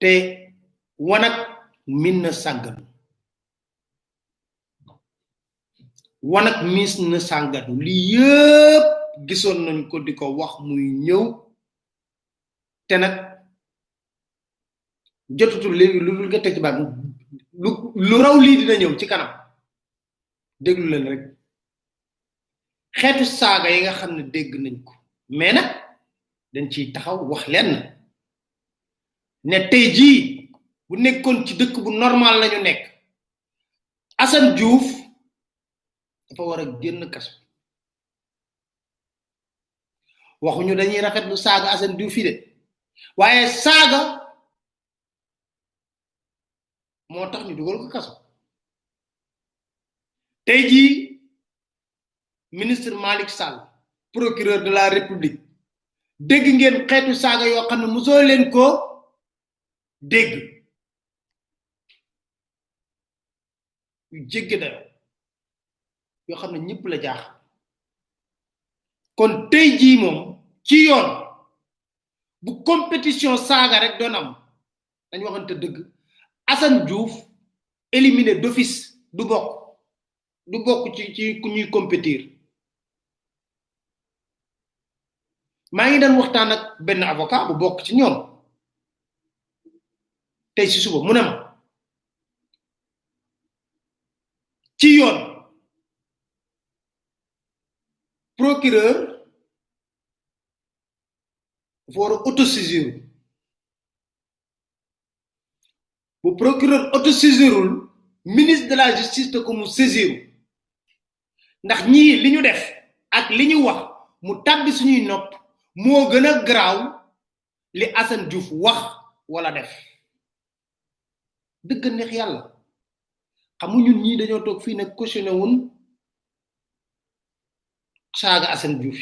te wanak min na sàgganu wanak mis na sàgganu lii yëpp gisoon nañ ko di ko wax muy ñëw te nag jotutul léegi lu nga teg ci baat lu raw lii dina ñëw ci kanam déglu leen rek xeetu saaga yi nga xam ne dégg nañ ko mais nag dañ ciy taxaw wax leen ne tey jii bu nekkoon ci dëkk bu normal lañu nekk Assane Diouf dafa war a génn kaso waxuñu dañuy rafetlu saaga Assane Diouf fi de waaye saaga moo tax ñu dugal ko kaso tey jii ministre Malick Sall procureur de la République dégg ngeen xeetu saaga yoo xam ne mosoo leen ko dégg yu jéggi dayo yoo xam ne ñëpp la jaax kon tey jii moom ci yoon bu compétition saaga rek doon am dañ waxante dëgg Assane Diouf éliminé d'office du bokk ci ku ñuy compétir maa ngi daan waxtaan ak benn avocat bu bokk ci ñoom tey ci suba mu ne ma ci yoon procureur dafa war a autosaisir bu procureur autosaisirul ministre de la justice te ko mu saisir ndax ñii li ñu def ak li ñu wax mu tàbbi suñuy nopp moo gën a garaaw li Assane Diouf wax wala def dëgg neex yàlla xamu ñun ñii dañoo toog fii nag cautionné wun saaga Assane Diouf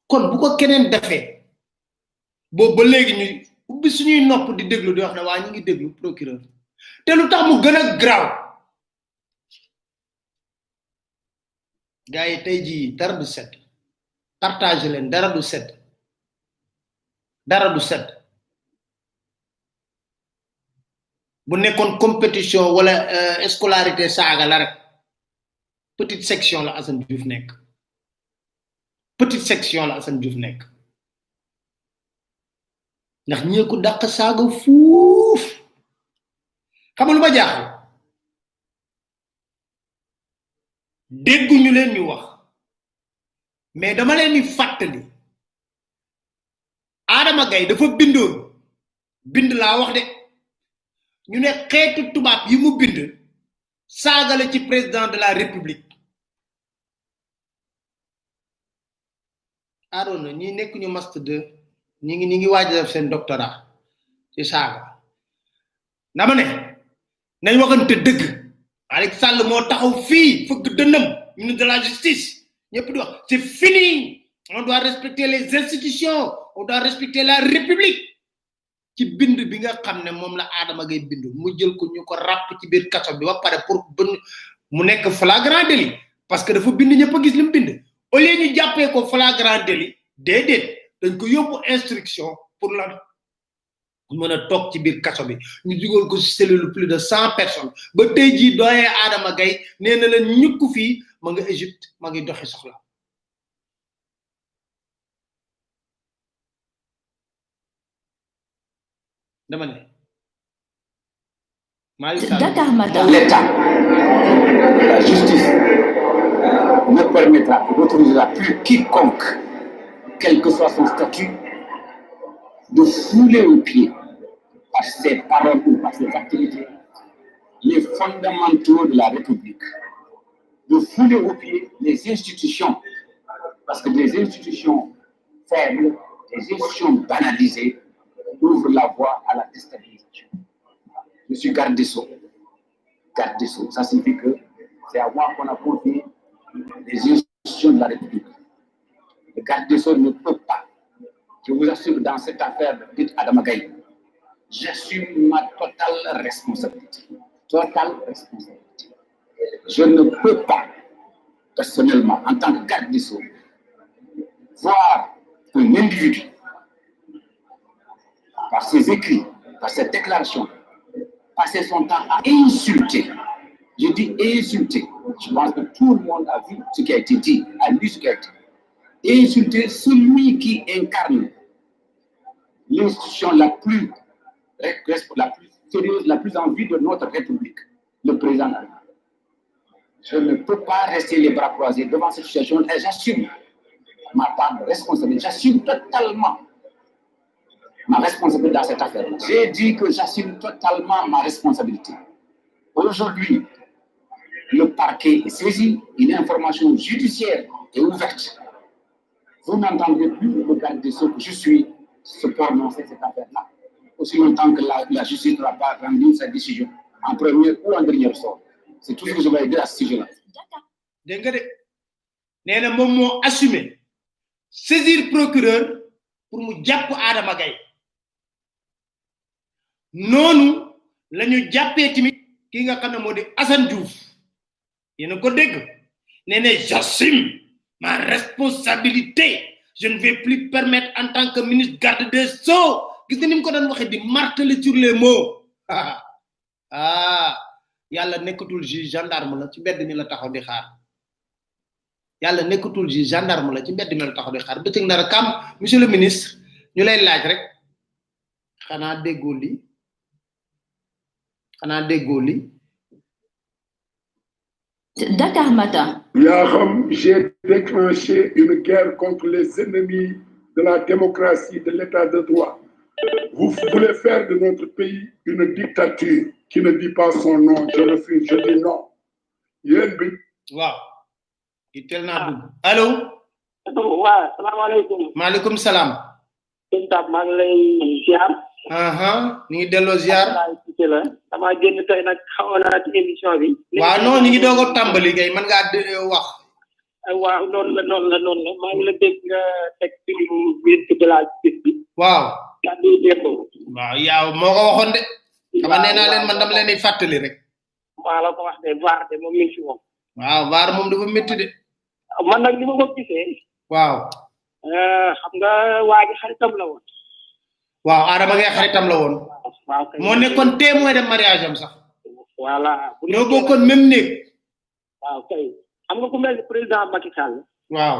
kon bu ko keneen defee boobu ba léegi ñu ubbi suñuy nopp di déglu di wax ne waa ñu ngi déglu procureur te lu tax mu gën a garaaw gars yi tey jii dara du set partage leen dara du set bu nekkoon compétition wala scolarité saaga la rek petite section la Assane Diouf nekk ndax ñee ko dàq saaga fuuf xam nga lu ma jaaxal dégguñu leen ñu wax mais dama leen di fàttali Adama Gaye dafa bind laa wax de ñu ne xeetu tubaab yi mu bind saagale ci président de la république Arona ñi nekk ñu master 2 ñi ngi waaj def seen doctorat ci saaga dama ne nañ waxante dëgg Malick Sall moo taxaw fii fëgg dënnam ministre de la justice ñëpp di wax c'est fini on doit respecter les institutions on doit respecter la république ci bind bi nga xam ne moom la Adama Gaye bind mu jël ko ñu ko ràpp ci biir kaso bi ba pare pour mu nekk flagrant délit parce que dafa bind ñëpp a gis li mu bind au lieu ñu jàppee ko flagrant délit déedéet dañ ko yóbbu instruction pour la mën a toog ci biir kaso bi ñu dugal ko ci cellule plus de 100 personnes ba tey jii doyee Adama Gaye nee na la ñukk fii ma nga Égypte ma ngi doxi soxla dama ne Dakar Matin. L'État, la justice ne permettra d'autoriser plus quiconque, quel que soit son statut, de fouler aux pieds par ses paroles ou par ses activités les fondamentaux de la République, de fouler aux pieds les institutions, parce que des institutions faibles, des institutions banalisées ouvrent la voie à la déstabilisation. Je suis garde des Sceaux. Garde des Sceaux, ça signifie que c'est à moi qu'on a confié les institutions de la République. Le garde des Sceaux ne peut pas. Je vous assure, dans cette affaire dite Adama Gaye, j'assume ma totale responsabilité. Totale responsabilité. Je ne peux pas, personnellement, en tant que garde des Sceaux, voir un individu, par ses écrits, par cette déclaration, passer son temps à insulter. Je dis insulter. Je pense que tout le monde a vu ce qui a été dit, a lu ce qui a été dit. Insulter celui qui incarne l'institution la plus sérieuse, la plus en vie de notre République, le président de la République. Je ne peux pas rester les bras croisés devant cette situation et j'assume ma part de responsabilité. J'assume totalement ma responsabilité dans cette affaire. J'ai dit que j'assume totalement ma responsabilité. Aujourd'hui, le parquet est saisi, une information judiciaire est ouverte. Vous n'entendrez plus le garde des Sceaux que je suis se prononcer cette affaire-là, aussi longtemps que la justice n'aura pas rendu sa décision en premier ou en dernier sort. C'est tout ce que je vais dire à ce sujet-là. Dégg nga de nee na moom moo assumé saisir procureur pour mu jàpp Adama Gaye noonu la ñu jàppee tamit ki nga xam ne moo di Assane Diouf yéen a ko dégg nee na j'assume ma responsabilité je ne vais plus permettre en tant que ministre garde des Sceaux gis nga ni mu ko doon waxee di marteler sur les mots yàlla nekkatul juge gendarme la ci mbedd mi la taxaw di xaar yàlla nekkatul juge gendarme la ci mbedd mi la taxaw di xaar bëccëg ndara kam monsieur le ministre ñu lay laaj rek xanaa déggoo li Dakar Matin. J'ai déclenché une guerre contre les ennemis de la démocratie, de l'état de droit. Vous voulez faire de notre pays une dictature qui ne dit pas son nom. Je refuse, je dis non. Waaw. Itel na dug. Allô? Waaw, salaamaaleykum. Maaleykum salaam. Sëñ Pape maa ngi lay ziar. Ñu ngi delloo ziar. Dama génn tey nag xawoon naa ci émission bi. Waaw non ñu ngi doog a tàmbali kay man ngaa wax. Waaw noonu la maa ngi la dégg nga teg ci biir de la justice bi. Waaw. kàddu yi démb. Waaw yaaw moo ko waxoon de. Dama nee naa leen man dama leen di fàttali rek. Maa la ko wax de VAR de moom mi ngi fi moom. Waaw VAR moom dafa métti de. Man nag ni ma ko gisee. Waaw. Xam nga waa ji xaritam la woon. Waaw Adama Gaye xaritam la woon. Waaw kay. Moo nekkoon témoin de mariage am sax. Voilà. Ñoo bokkoon même néeg. Waaw kay. Xam nga ku mel ni président Macky Sall. Waaw.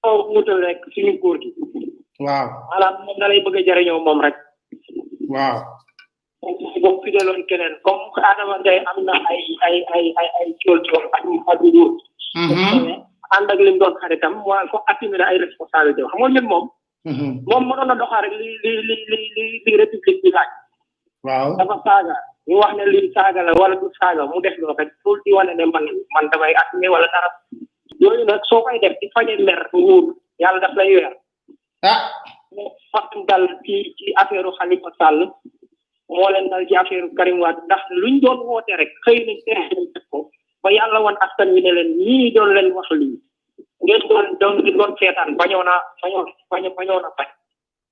Oh mutal rek suñu góor gi. Waaw. Maanaam moom da lay bëgg a jariñoo moom rek. Waaw. Boo fidéloon keneen comme Adama Gaye am na ay cool ak nguur. Ànd ak lim doon xaritam mooy ko assumer ay responsabilité xam nga ñun moom. Moom mënoon na doxal rek li république bi laaj. Waaw. Dafa saaga ñu wax ne lii saaga la wala du saaga mu def loo rek pour di wane ne man damay assumer wala dara. Yooyu nag soo koy def ci fañe mer nguur yàlla daf lay weer. Fatim dal ci affaire Khalifa Sall moo leen dal ci affaire Karim Wade ndax luñ doon woote rek xëy nañ def ko ba yàlla wan askan wi ne leen ñii doon leen wax lii ngeen doon seetaan bañoon a bañ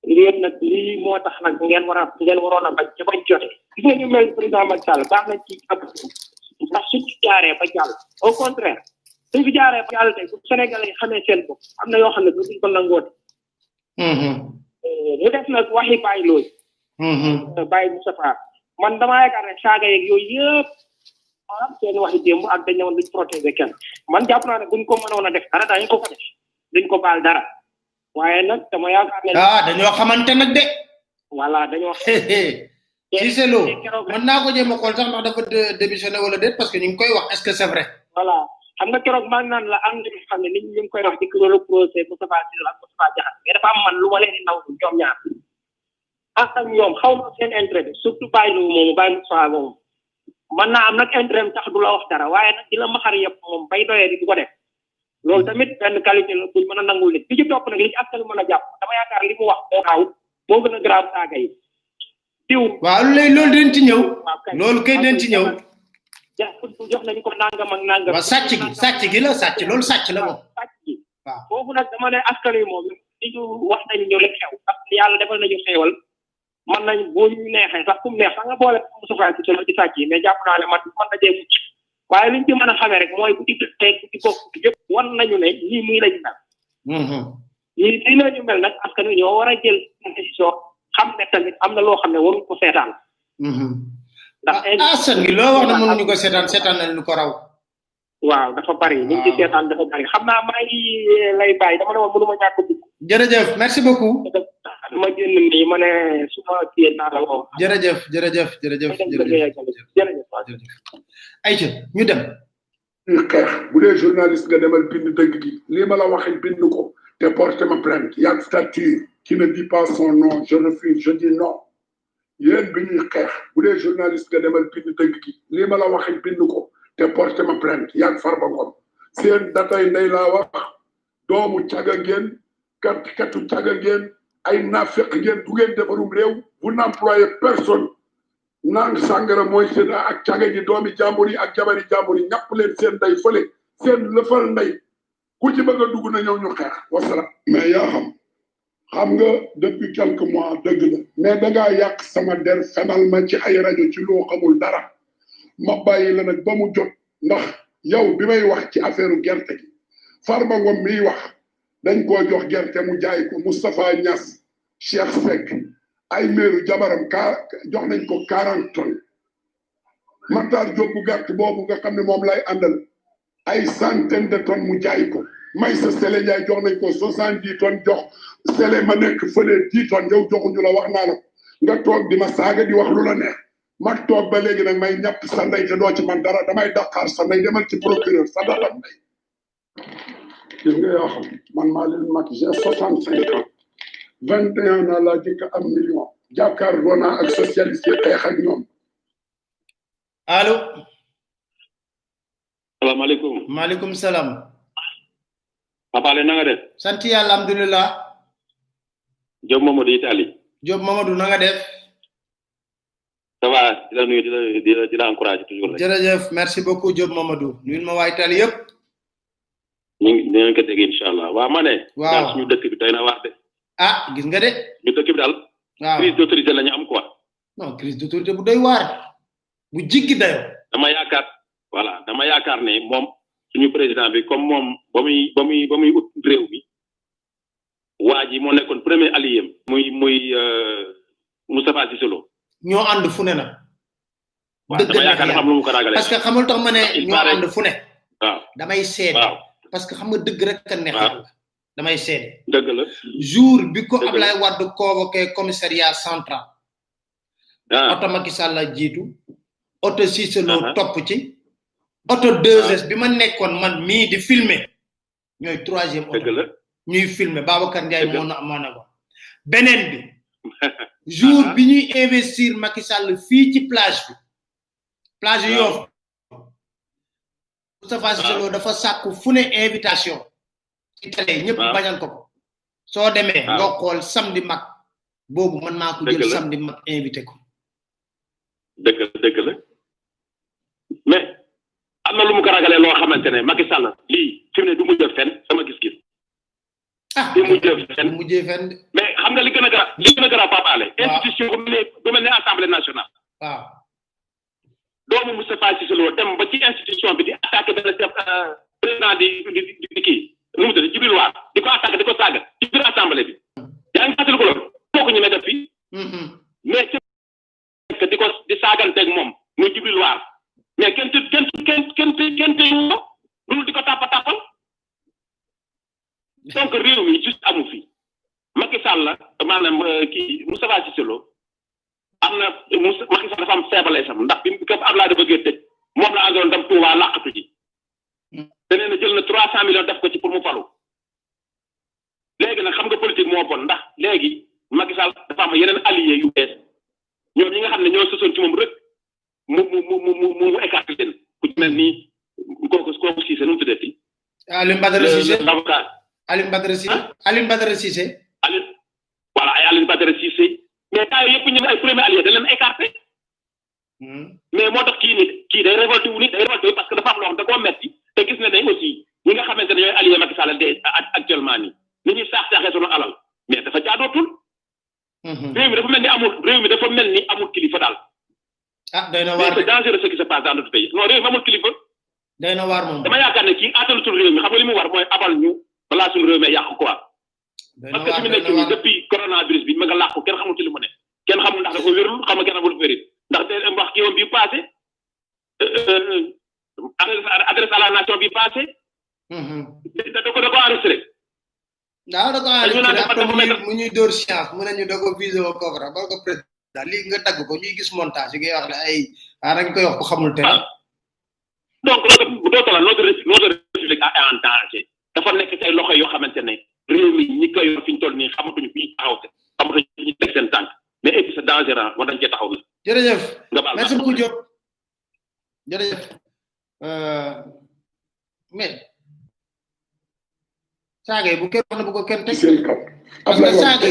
yéen nag lii moo tax nag ngeen waroon a bañ ca bañ jote gis nga ñu mel président Macky Sall baax nañ ci ab ndax suñ fi jaaree ba jàll au contraire suñ fi jaaree ba jàll tey bu Sénégalais yi xamee seen bopp am na yoo xam ne duñ ko nangoote mu def nag waxi bàyyi looy bàyyi Moustapha man damaa yaakaar ne saaga yeeg yooyu yëpp seen waxi démb ak dañ ñëwoon duñ protéger kenn man jàpp naa ne buñ ko mënoon a def dara dañ ko def duñ ko baal dara waaye nag dama yaakaar ne dañoo xamante nag de voilà dañoo Cissé Lo mën naa ko jéem a xool sax ndax dafa démissionné wala déet parce que ñu ngi koy wax est-ce que c'est vrai voilà xam nga keroog maa ngi naan la am nañu xam ne nit ñi ñu ngi koy wax di ko reproché Moustapha Cissé ak Moustapha Diakhaté mais dafa am man lu ma leen di naw ñoom ñaar ak ñoom xaw ma seen intérêt bi surtout bàyyi lu moomu bàyyi Moustapha moomu mën naa am nag intérêt tax du la wax dara waaye nag di la maxar yëpp moom bay doyee di du ko def loolu tamit benn qualité la buñ mën a nangul nit bi ci topp nag li ci askan mën a jàpp dama yaakaar li mu wax moo xaw moo gën a grave saaga yi diw waaw loolu dañ ci ñëw loolu kay dañ ci ñëw jox nañ ko nangam ak nangam waaw sàcc gi la sàcc loolu sàcc la moom sàcc gi waaw foofu nag dama ne askan yi moom li ñu wax nañ ñu rek xew parce que yàlla defal nañu xeewal man nañ boo ñu neexee sax kum neex sax nga boole Moustapha Cissé Lo ci sàcc yi mais jàpp naa ne man na dee mucc waaye liñ ci mën a xamee rek mooy bu ci tey bu ci bokk yëpp wan nañu ne lii muy lañu mel lii la ñu mel nag askan wi ñoo war a jël décision xam ne tamit am na loo xam ne waruñ ko seetaan ndax Assane gi loo wax na mënuñu ko seetaan nañ lu ko raw waaw dafa bari ñu ci seetaan dafa bari xam naa maa ngi lay bàyyi dama ne woon mënuma ñàkk dugg jërëjëf merci beaucoup ma génn nii ma ne suma kii naa la woo jërëjëf ayca ñu dem xeex bu dee journaliste nga demal bind dëgg gi lii ma la waxee bind ko te porté ma plainte yàgg statut qui ne dit pas son nom je refuse je dis non yéen bi ñuy xeex bu dee journaliste nga demal bind dëgg gi lii ma la waxee bind ko te porté ma plainte yàgg Farba Ngom seen datay ndey laa wax doomu caga ngeen katu caga ngeen ay naafeq ngeen du ngeen defarum réew vous n'employez personne naan sàngara mooy seen ak caga gi doomi jàmbur yi ak jabari jàmbur yi ñàpp leen seen ndey fële seen lëfal ndey ku ci bëgg a dugg na ñëw ñu xeex wasalaam mais yaa xam nga depuis quelques mois dëgg la mais dangaa yàq sama der fenal ma ci ay rajo ci loo xamul dara ma bàyyi la nag ba mu jot ndax yow bi may wax ci affaire gerte gi Farba Ngom miy wax dañ koo jox gerte mu jaay ko Moustapha Niass Cheikh Seck ay meeru jabaram jox nañ ko 40 tonnes Matar Diop bu gàtt boobu nga xam ne moom lay àndal ay centaine de tonnes mu jaay ko Maysa Sele Ndiaye jox nañ ko 70 tonnes jox Sele ma nekk fële 10 tonnes yow joxuñu la wax naa la nga toog di ma saaga di wax lu la neex ma toog ba léegi nag may ñàpp sa ndey te doo ci man dara damay daqaar sa ndey demal ci procureur sa dara ndey gis nga yoo xam man maa leen mag j'ai 65 ans 21 ans laa jëkk am million jàkkaarloo naa ak socialiste yi xeex ak ñoom allo salaamaaleykum maaleykum salaam Papa Ale na nga def sant yàlla alhamdulilah Diop Mamadou Italie Diop Mamadou na nga def ça va di la nuyu di la encourager toujours jërëjëf merci beaucoup Diop Mamadou nuyul ma waa Italie yëpp ñu ngi ko dégg inshallah waa ma ne waaw suñu dëkk bi doy na waar de gis nga de ñu dëkk bi daal waaw crise d'autorité la ñu am quoi non crise d'autorité bu doy waar bu jiggi dayo dama yaakaar ne moom suñu président bi comme moom ba muy ut réew mi waa ji moo nekkoon premier allié muy Moustapha Cissé Lo ñoo ànd fu ne nag waaw dama yaakaar ne xam lu mu ko ragalee parce que xamul tax ma ne ñoo ànd fu ne waaw damay seede waaw parce que xam nga dëgg rek ka neex yàlla damay seede dëgg la jour bi ko Ablaye Wade convoqué commissariat central auto Macky Sall la jiitu auto Cissé Lo topp ci auto 2S bi ma nekkoon man mii di filmer ñooy 3e auto ñuy filmer Babacar Ndiaye moo na ko beneen bi jour bi ñuy investir Macky Sall fii ci plage Yoff Moustapha Cissé Lo dafa sàkku fu ne invitation ci télé ñëpp bañal ko soo demee nga xool samedi mag boobu man maa ko jël samedi mag invité ko dëgg la mais am na lu mu ko ragalee loo xamante ne Macky Sall lii fi mu ne du mujjee fenn sama gis-gis du mujjee fenn mais xam nga li gën a gara Papa Ale institution bu mel ne assemblée nationale waaw doomu Moustapha Cissé Lo dem ba ci institution bi di attaqué benn président di kii nu mu tudd Djibril War di ko attaqué di ko saaga ci biir assemblée bi yaa ngi fàttali ko loolu moo ko ñemee def fii mais ci di ko di saaganteeg moom muy Djibril War mais kenn lu di ko tàppal donc réew mi juste amu fi Macky Sall maanaam kii Moustapha Cissé Lo am na Macky Sall dafa am faiblesse am ndax bi ko Abdoulaye da bëggee tëj moom la àndoon dem Touba làqatu ji te nee na jël na 300 millions def ko ci pour mu falu léegi nag xam nga politique moo bon ndax léegi Macky Sall dafa am yeneen alliés yu bees ñoom ñi nga xam ne ñoo sësoon ci moom rek mu écarté leen ku ci mel nii kooku Cissé nu mu tuddati Alioune Badara Cissé avocat Alioune Badara Cissé voilà ay Alioune Badara Cissé mais temps yëpp ñu ay premier allié dañ leen écarté mais moo tax kii day révolté wu parce que dafa am loo xam da koo metti te gis na day aussi ñi nga xamante ne ñooy allié Macky Sall de actuellement nii ni ñuy saax-saaxee sunu alal mais dafa jaadootul réew mi dafa mel ni amul kilifa daal doy na waar c'est dangereux ce qui se passe dans notre pays non réew mi amul kilifa doy na waar moom dama yaakaar ne kii attalutul réew mi xam nga li mu war mooy abal ñu balaa suñu réew mi yàqu quoi parce que fi mu nekk nii depuis coronavirus bi ma nga làqu kenn xamul ci li mu ne ma gën a bul férit ndax te wax ki woon bi passé adresse à la nation bi passé da ko enregistré da ko enregistré après mu ñuy door science mu nañu da ko visé au coffre ba ko président li nga tagg ko ñuy gis montage ngay wax ne ay dañ koy wax ko xamul té donc loolu notre république a en danger dafa nekk ci ay loxo yoo xamante ne réew mi ñi koy yor fi ñu toll nii xamatuñu fi ñu taxaw xamatuñu fi ñu teg seen tànk mais et puis c'est dangereux war dañ cee taxaw na jërëjëf merci beaucoup Diop jërëjëf mais saaga yi bu kenn wax na bu ko kenn teg parce que saaga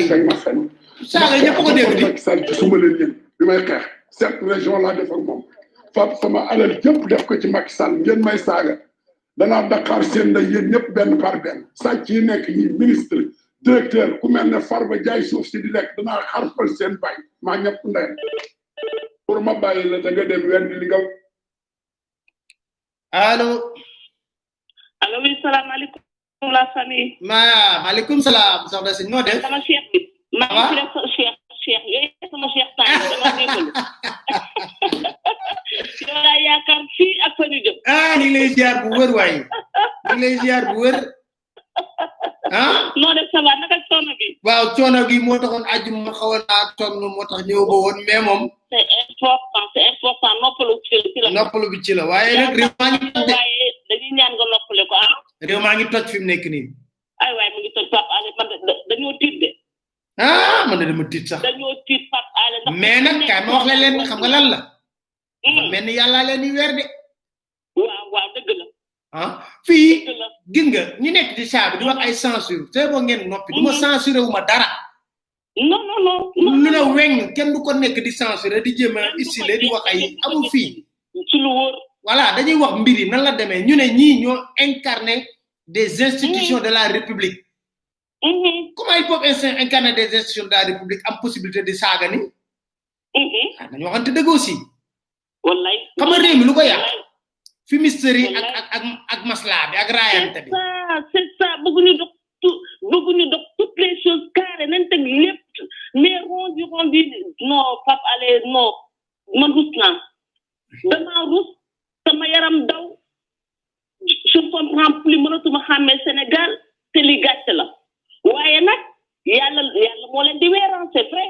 yi ñëpp ko dégg di ci suma leen yéen bi may xeex cette région laa def ak moom fab sama alal yëpp def ko ci Macky Sall ngeen may saaga danaa Dakar seen nday yéen ñëpp benn par benn sàcc yi nekk ñi ministre directeur ku mel ne Farba jaay suuf si di lekk danaa xarfal seen bay maa ñëpp ndey pour ma bàyyi la da nga dem wendi li nga allo oui salaamaaleykum la famille maaleykum salaam soxna si noo def sama cheikh bi maa ngi fi cheikh yooyu sama cheikh tànn dama déglu yow laa yaakaar fii ak fa ñu jëm ñu ngi lay ziar bu wër waaye ñu ngi lay ziar bu wër noo def ça va naka coono gi waaw coono gi moo taxoon aju ma xawoon naa tonn moo tax ñëw ba woon mais moom c'est important noppalu ci la noppalu bi ci la waaye nag réew maa ngi waaye dañuy ñaan nga noppale ko réew maa ngi toj fi mu nekk nii ay waaye mu ngi toj Pape Alé man dañoo tiit de man de dama tiit sax dañoo tiit Pape Alé mais nag kaay ma wax la leen xam nga lan la mel ni yàlla leen di weer de waaw dëgg la fii gis nga ñi nekk ci saa bi di wax ay censure c'est bon ngeen noppi du ma censuré wu ma dara non lu la weñ kenn du ko nekk di censuré di jéem a isolé di wax ay amul fii ci lu wóor voilà dañuy wax mbir yi nan la demee ñu ne ñii ñoo incarné des institutions de la République comment ils peuvent incarner des institutions de la République am possibilité di saaga ni nañu waxante dëgg aussi wallaay xam nga réew mi lu ko yàq fumisterie yi ak masla bi ak raayante bi c'est ça bëgguñu dox toutes les choses carré nañ teg lépp mais rendu non Pape Alé non man rus naa dama rus sama yaram daw je comprends plus mënatuma xàmmee Sénégal te li gàcce la waaye nag yàlla moo leen di weeran c'est vrai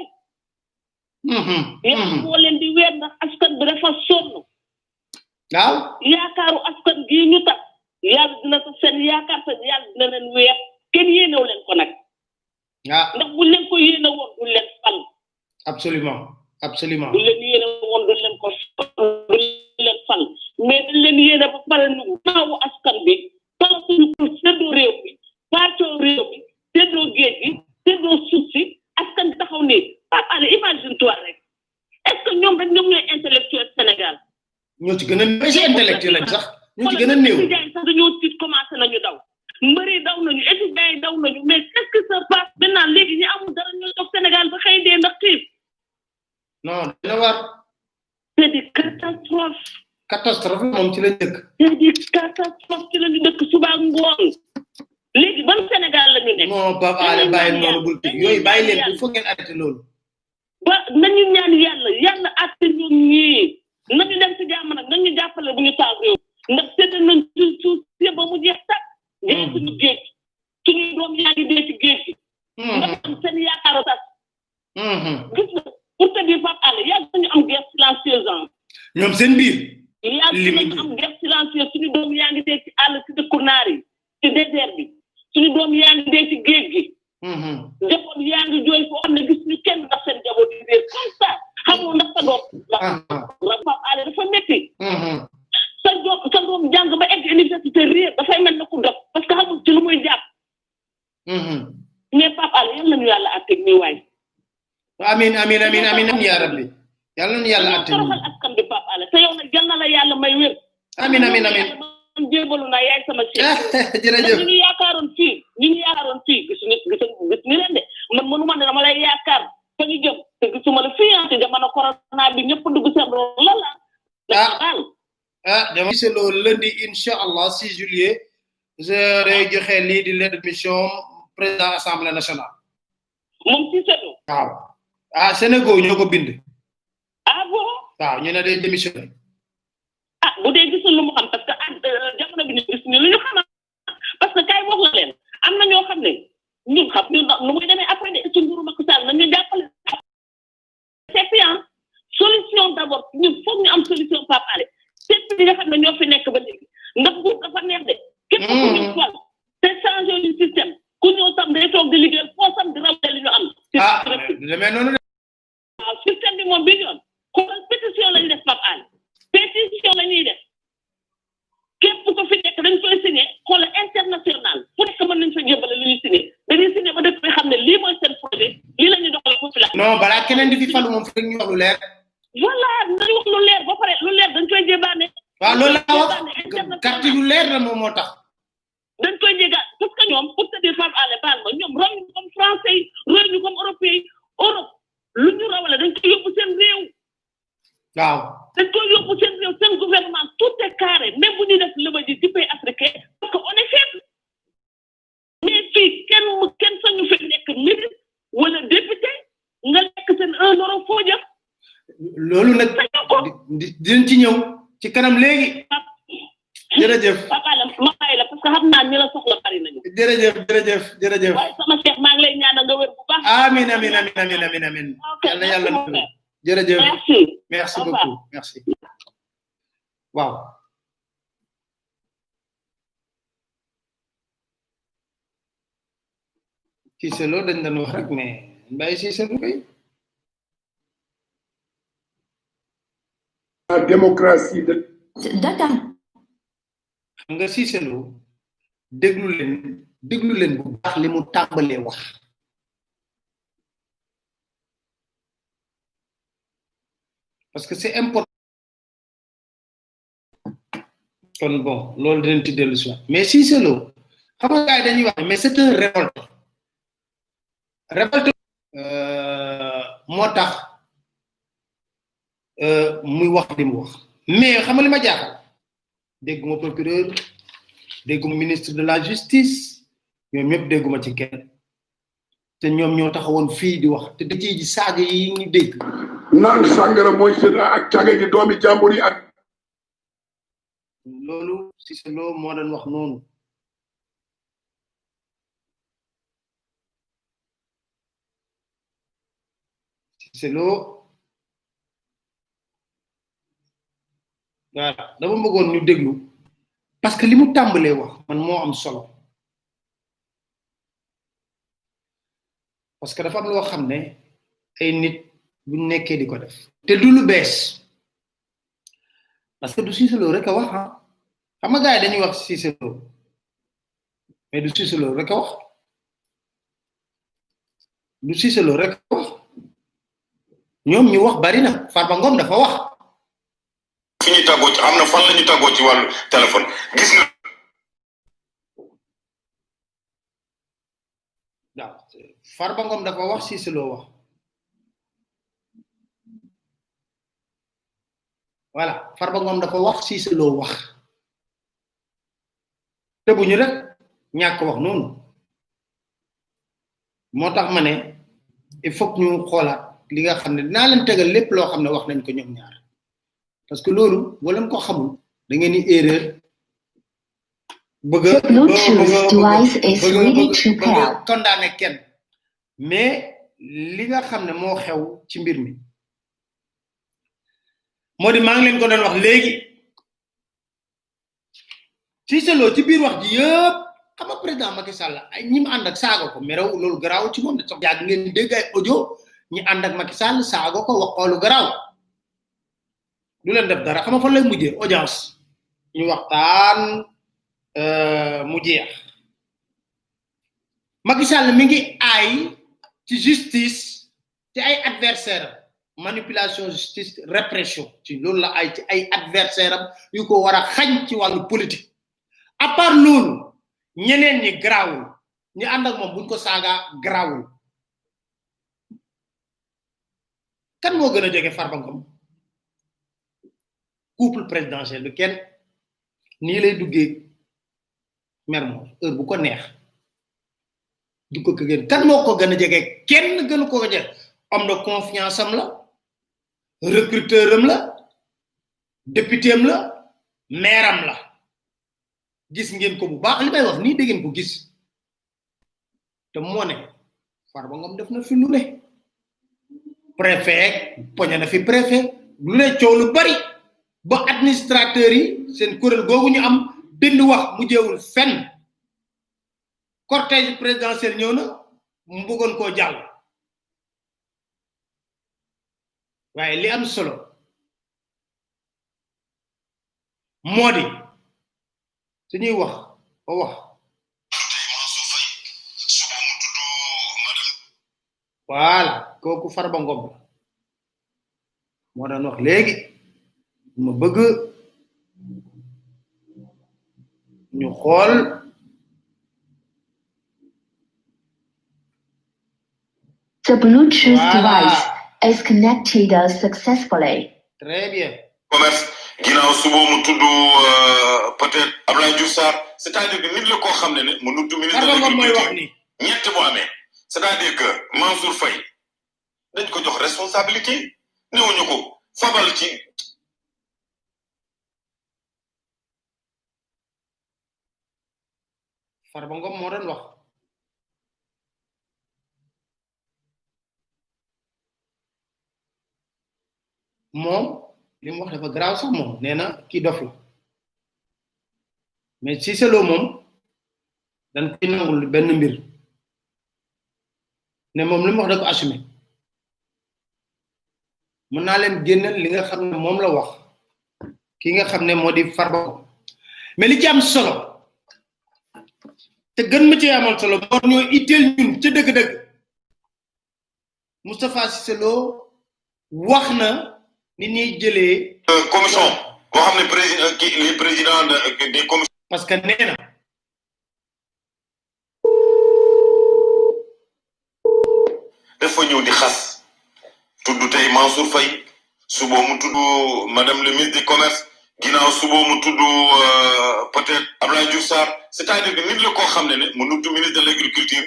yàlla moo leen di weer ndax askan bi dafa sonn waaw yaakaaru askan gii ñu tax yàlla dina ko seen yaakaar te yàlla dina leen weer kenn yéenew leen ko nag ndax bu leen ko yéene woon du leen fal absolument bu leen yéene woon du leen ko du leen fal mais dañ leen yéene ba pare nu naawu askan bi talatuñu pour séddoo réew bi paacoo réew bi séddoo géej gi séddoo suuf si askan bi taxaw nii Pape Alé imagine toi rek est-ce que ñoom rek ñoom ñooy intellectuel Sénégal ñoo ci gën a néew intellectuel lañ sax ñoo ci gën a néew sax dañoo tiit commencé nañu daw mbëri daw nañu étudiants yi daw nañu mais qu'est-ce qui se passe maintenant léegi ñi amul dara ñoo toog Sénégal ba xëy dee ndax xiif non dina war c'est des catastrophe moom ci lañ dëkk c'est des catastrophe ci lañu dëkk suba ngoon léegi ban Sénégal la ñu nekk non Pape Alé bàyyi noonu bul yooyu bàyyi leen il faut ngeen arrêté loolu ba nañu ñaan yàlla àtte ñun ñii nañu dem ci jàmm nag nañu jàppale bu ñu taal réew ndax sédd nañ suuf si ba mu jeex sax dee suñu géej suñu doom yaa ngi dee ci géej gi ndax seen yaakaar a tas gis nga pour te dire Pape Alé yàgg nañu am guerre silencieuse ñoom seen biir yàgg nañu am guerre silencieuse suñu doom yaa ngi dee ci àll ci dëkku naar yi ci désert bi suñu doom yaa ngi dee ci géej gi jaboot yaa ngi jooy foo xam ne gis ñu kenn ndax seen jaboot yi réer comme ça xamoo ndax sa doom la Pape Alé dafa métti sa doom jàng ba egg université réer dafay mel na ku dof parce que xamul ci lu muy jàpp mais Pape Alé yal nañu yàlla àtteeg nii waay amin ya rabbi yàlla nañu yàlla àtteeg nii toroxal askan bi Pape Alé te yow nag yal na la yàlla may wér amin man jébalu naa yaay sama chef jërëjëf ñu yaakaaroon fii gis ni leen de man mënuma ne dama lay yaakaar fa ñu jëm te gisuma la fii te jamono corona bi ñëpp dugg seen loolu la dama gisee loolu lundi inshallah 6 juillet je joxe lii di lettre de mission président assemblée nationale moom ci sedo waaw Sénégal ñoo ko bind waaw ñu ne day démissionné ah bu dee gisul lu mu xam parce que jamono bi ñu gis ni lu ñu xam parce que kay wax la leen am na ñoo xam ne ñun xam ñu nu muy demee après de ci nguuru Macky Sall nañu jàppale c'est bien solution d'abord ñun foog ñu am solution Pape Alé c'est bi nga xam ne ñoo fi nekk ba léegi ndax bu dafa neex de képp ku ñu fal te changer le système ku ñëw tam day toog di liggéey foo sam di rawale li ñu am demee noonu de waaw système bi moom bi yoon xoolal pétition lañu def Pape Alé pétition la ñuy def képp ko fi nekk dañ koy signé xoolal international fu nekk mën nañ fa jébale lu ñu signé dañuy signé ba dëkk bi xam ne lii mooy seen projet lii la ñuy doxal population non balaa keneen di fi falu moom fi ñu wax lu leer voilà dañu wax lu leer ba pare lu leer dañ koy jébaane waaw loolu laa wax carte yu leer la moom moo tax dañ koy jégaat parce que ñoom pour te dire Pape Alé baal ma ñoom roy ñu comme français yi roy ñu comme européen yi Europe lu ñu rawale dañ koy yóbbu seen réew waaw dañ koy yóbbu seen réew seen gouvernement tout est carré même bu ñuy def lëba ji ci pays africain parce que on est faible mais fii kenn sañu fi nekk ministre wala député nga lekk seen 1 euro foo jëm loolu nag dinañ ci ñëw ci kanam léegi jërëjëf Pape Alé ma bàyyi la parce que xam naa ñi la soxla bari nañu jërëjëf waaye sama cheikh maa ngi lay ñaanal nga wér bu baax amin yàlla yàlla na jërëjëf merci beaucoup merci waaw Cissé Lo dañ doon wax rek mais bàyyi Cissé Lo kay la démocratie de Dakar. xam nga Cissé Lo déglu leen bu baax li mu tàmbalee wax parce que c'est important kon bon loolu dinañ ci dellu si waat mais Cissé Lo xam nga gars yi dañuy wax mais c'est un révolte moo tax muy wax li mu wax mais xam nga li ma jaaxal dégguma procureur dégguma ministre de la justice ñoom ñëpp dégguma ci kenn te ñoom ñoo taxawoon fii di wax te dëjee ji saaga yi ñu dégg naan sàngara mooy seen ak caga gi doomi jàmbur yi ak loolu Cissé Lo moo doon wax noonu Cissé Lo voilà dama bëggoon ñu déglu parce que li mu tàmbalee wax man moo am solo parce que dafa am loo xam ne ay nit buñ nekkee di ko def te du lu bees parce que du Cissé Lo rek a wax ah xam nga gars yi dañuy wax Cissé Lo mais du Cissé Lo rek a wax du Cissé Lo rek a wax ñoom ñu wax bari na Farba Ngom dafa wax fi ñu tàggoo ci am na fan la ñu tàggoo ci wàllu téléphone gis nga waaw Farba Ngom dafa wax Cissé Lo wax voilà Farba Ngom dafa wax Cissé Lo wax te bu ñu rek ñàkk wax noonu moo tax ma ne il faut que ñu xoolaat li nga xam ne dinaa leen tegal lépp loo xam ne wax nañ ko ñoom ñaar parce que loolu boo leen ko xamul da ngeen di erreur bëgg condamné kenn mais li nga xam ne moo xew ci mbir mi moo di maa ngi leen ko doon wax léegi Cissé Lo ci biir wax ji yëpp xam nga président Macky Sall ay ñi mu ànd ak saaga ko mais raw loolu garaaw ci moom de sax yàgg ngeen dégg ay audio ñi ànd ak Macky Sall saaga ko wax ko lu garaaw du leen def dara xam nga fan lay mujjee audience ñu waxtaan mu jeex Macky Sall mi ngi ay ci justice ci ay adversaire manipulation justice répression ci loolu la ay ci ay adversaire am yu ko war a xañ ci wàllu politique à part loolu ñeneen ñi garaawul ñi ànd ak moom buñ ko saaga garaawul kan moo gën a jege Farba Ngom couple présidentiel bi kenn nii lay duggee Mermoz heure bu ko neex du ko gën kan moo ko gën a jege kenn gënu ko jege homme de confiance am la recruteur am la député am la maire am la gis ngeen ko bu baax li may wax nii da ngeen ko gis te moo ne Farba Ngom def na fi lu ne préfet poñe na fi préfet lu ne coow lu bari ba administrateur yi seen kuréel googu ñu am bind wax mu jeewul fenn cortège présidentiel ñëw na mu bëggoon koo jàll waaye li am solo moo di suñuy wax ba wax voilà kooku Farba Ngom moo daan wax léegi ma bëgg ñu xool The Bluetooth device is connected successfully. Très bien. Commerce ginaaw suba mu tudd peut-être Abdoulaye Diouf Sarr c'est-à-dire que nit la koo xam ne mu nudd ministre de l'agriculture ñett bu amee c'est-à-dire que Mansour Faye dañ ko jox responsabilité néewuñu ko fabal ci Farba Ngom moo doon wax moom li mu wax dafa garaaw sax moom nee na kii dof la mais Cissé Lo moom dañ koy nangul benn mbir ne moom li mu wax da ko assumé mën naa leen génnal li nga xam ne moom la wax ki nga xam ne moo di Farba Ngom mais li ci am solo te gën ma ci amal solo moo ñoo itteel ñun ca dëgg-dëgg Moustapha Cissé Lo wax na ni ñuy jëlee commission boo xam ne président les présidents des commissions parce que nee na dafa ñëw di xas tudd tey Mansour Faye suba mu tudd madame le ministre du commerce ginnaaw suba mu tudd peut-être Abdoulaye Diouf Sarr c'est-à-dire que nit la koo xam ne mu nudd ministre de l'agriculture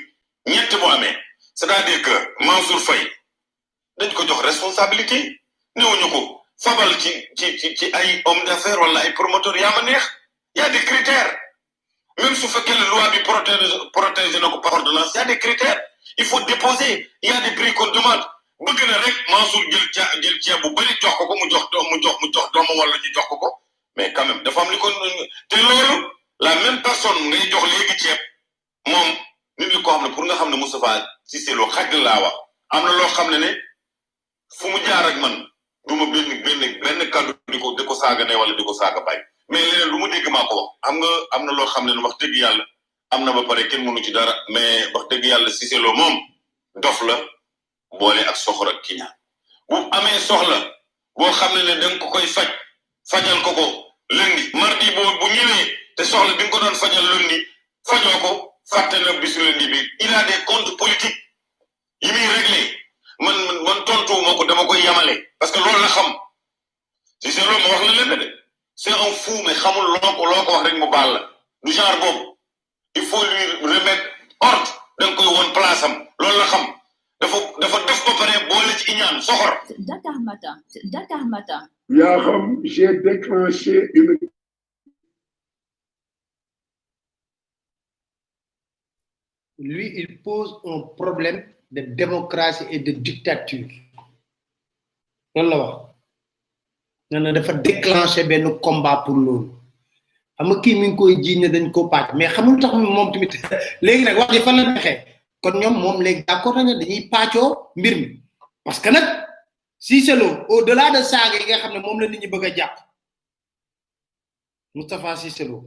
ñett bu amee c'est-à-dire que Mansour Faye dañ ko jox responsabilité néewuñu ko fabal ci ay homme d'affaires wala ay promoteur yaa ma neex y a des critères même su fekkee la loi bi protéger na ko par ordonnance y a des critères il faut déposer il y a des prix qu'on demande bëgg na rek Mansour jël ceeb bu bari jox ko mu jox doomam wala ñu jox ko mais quand même dafa am li ko te loolu la même personne ngay jox léegi ceeb moom nit ñi ko xam ne pour nga xam ne Moustapha Cissé Lo xaj laa wax am na loo xam ne fu mu jaar ak man duma benn kàddu di ko saaga ne wala di ko saaga bay mais leneen lu mu dégg maa ko wax xam nga am na loo xam ne wax dëgg yàlla am na ba pare kenn mënu ci dara mais wax dëgg yàlla Cissé Lo moom dof la boole ak soxor ak kiñaan bu amee soxla boo xam ne da nga ko koy fajal ko lundi mardi bu ñëwee te soxla bi nga ko doon fajal lundi fajoo ko fàtte na bisu lundi bi il a des comptes politiques yi muy réglé man tontuwuma ko dama koy yamale parce que loolu la xam Cissé Lo ma wax la leen de c'est un fou mais xamul loo ko wax rek mu baal la du genre boobu il faut lui remettre ordre da nga koy woon place am loolu la xam dafa def ba pare boole ci iñaan soxor. Dakar Matin. yaa xam j'ai déclenché une. Lui il pose un problème de démocratie et de dictature loolu la wax nee na dafa déclenché benn combat pour loolu xam nga kii mi ngi koy jiiñ ne dañ ko pàcc mais xamul tax moom tamit léegi nag wax ji fan la neexee kon ñoom moom léegi d'accord nañu dañuy pàccoo mbir mi parce que nag Cissé Lo au delà de saaga yi nga xam ne moom la nit ñi bëgg a jàpp Moustapha Cissé Lo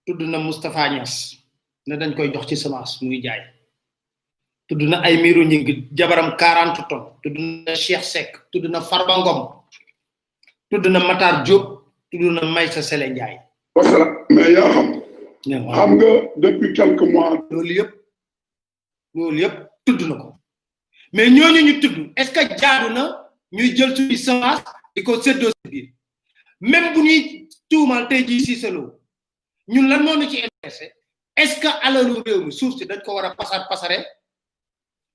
tudd na Moustapha Niass ne dañ koy jox ci semence muy jaay tudd na ay miiru ñi ngi jabaram 40 tonnes tudd na Cheikh Seck tudd na Farba Ngom tudd na Matar Diop tudd na Maysa Sele Ndiaye wasala mais yaa xam nga depuis quelques mois loolu yëpp tudd na ko mais ñooñu ñu tudd est-ce que jaadu na ñuy jël suñu semence di ko séddoo si biir même bu ñuy tuumal tey jii Cissé Lo ñun lan moo ñu ci intéressé est-ce que alalu réew mi suuf si dañ ko war a pasare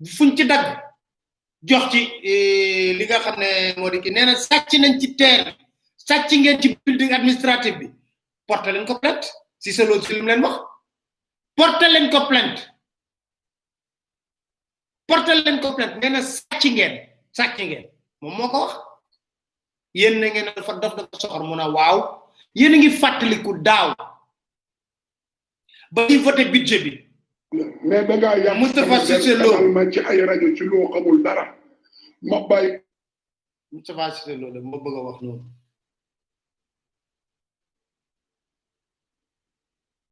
fuñ ci dagg jox ci li nga xam ne moo di ki nee na sàcc nañ ci terre sàcc ngeen ci building administratif bi porté leen ko plainte si c'est loolu si lim leen wax porté leen ko plainte nee na sàcc ngeen moom moo ko wax yéen na ngeen dafa dafa soxor mu ne waaw yéen a ngi fàttaliku daaw ba ñuy voté budget bi mais da ngaa yàq Moustapha Cissé Lo ma ci ay rajo ci loo xamul dara ma bàyyi Moustapha Cissé Lo de moo bëgg a wax noonu